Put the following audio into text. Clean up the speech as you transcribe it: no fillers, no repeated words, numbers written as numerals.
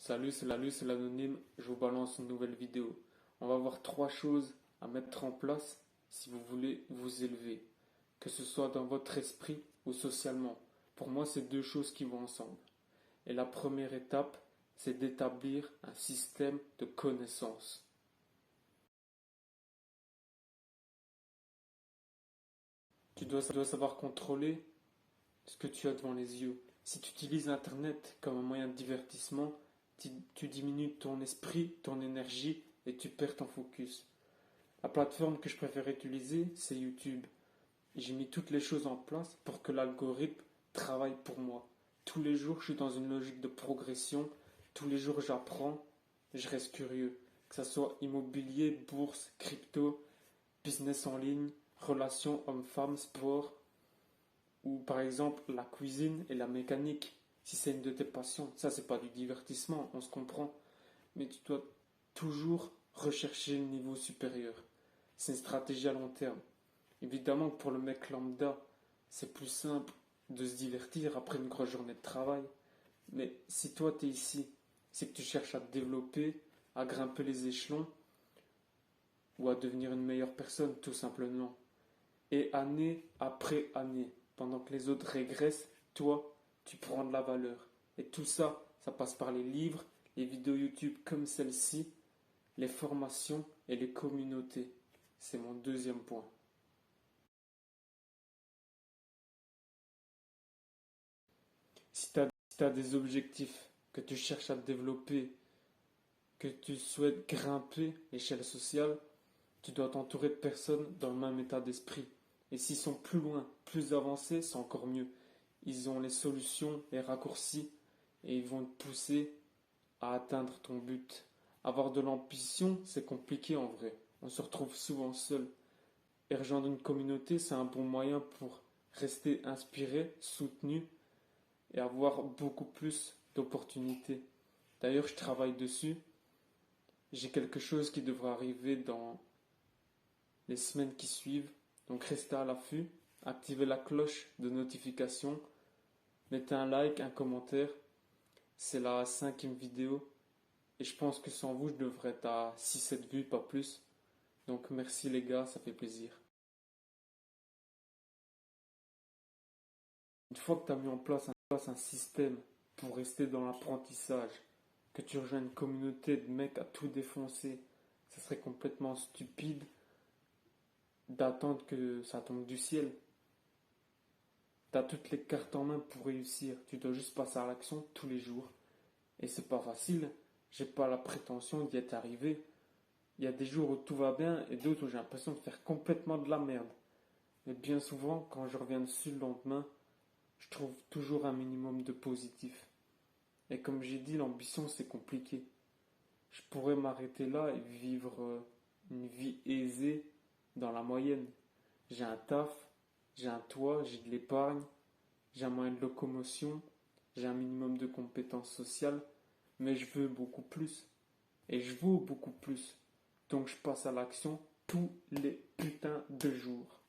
Salut, c'est l'anonyme, je vous balance une nouvelle vidéo. On va voir trois choses à mettre en place si vous voulez vous élever, que ce soit dans votre esprit ou socialement. Pour moi, c'est deux choses qui vont ensemble. Et la première étape, c'est d'établir un système de connaissances. Tu dois savoir contrôler ce que tu as devant les yeux. Si tu utilises Internet comme un moyen de divertissement, tu diminues ton esprit, ton énergie et tu perds ton focus. La plateforme que je préfère utiliser, c'est YouTube. J'ai mis toutes les choses en place pour que l'algorithme travaille pour moi. Tous les jours, je suis dans une logique de progression. Tous les jours, j'apprends. Je reste curieux. Que ce soit immobilier, bourse, crypto, business en ligne, relations hommes-femmes, sport, ou par exemple la cuisine et la mécanique. Si c'est une de tes passions, ça c'est pas du divertissement, on se comprend. Mais tu dois toujours rechercher le niveau supérieur. C'est une stratégie à long terme. Évidemment que pour le mec lambda, c'est plus simple de se divertir après une grosse journée de travail. Mais si toi tu es ici, c'est que tu cherches à te développer, à grimper les échelons ou à devenir une meilleure personne tout simplement. Et année après année, pendant que les autres régressent, toi, tu prends de la valeur. Et tout ça, ça passe par les livres, les vidéos YouTube comme celle-ci, les formations et les communautés. C'est mon deuxième point. Si tu as des objectifs, que tu cherches à te développer, que tu souhaites grimper l'échelle sociale, tu dois t'entourer de personnes dans le même état d'esprit. Et s'ils sont plus loin, plus avancés, c'est encore mieux. Ils ont les solutions, les raccourcis, et ils vont te pousser à atteindre ton but. Avoir de l'ambition, c'est compliqué en vrai. On se retrouve souvent seul. Et rejoindre une communauté, c'est un bon moyen pour rester inspiré, soutenu et avoir beaucoup plus d'opportunités. D'ailleurs, je travaille dessus. J'ai quelque chose qui devrait arriver dans les semaines qui suivent. Donc restez à l'affût, activez la cloche de notification, mettez un like, un commentaire. C'est la cinquième vidéo et je pense que sans vous, je devrais être à 6-7 vues, pas plus. Donc merci les gars, ça fait plaisir. Une fois que tu as mis en place un système pour rester dans l'apprentissage, que tu rejoins une communauté de mecs à tout défoncer, ça serait complètement stupide d'attendre que ça tombe du ciel. Tu as toutes les cartes en main pour réussir. Tu dois juste passer à l'action tous les jours. Et c'est pas facile. J'ai pas la prétention d'y être arrivé. Il y a des jours où tout va bien et d'autres où j'ai l'impression de faire complètement de la merde. Mais bien souvent, quand je reviens dessus le lendemain, je trouve toujours un minimum de positif. Et comme j'ai dit, l'ambition c'est compliqué. Je pourrais m'arrêter là et vivre une vie aisée dans la moyenne. J'ai un taf, j'ai un toit, j'ai de l'épargne, j'ai un moyen de locomotion, j'ai un minimum de compétences sociales, mais je veux beaucoup plus. Et je vaux beaucoup plus. Donc je passe à l'action tous les putains de jours.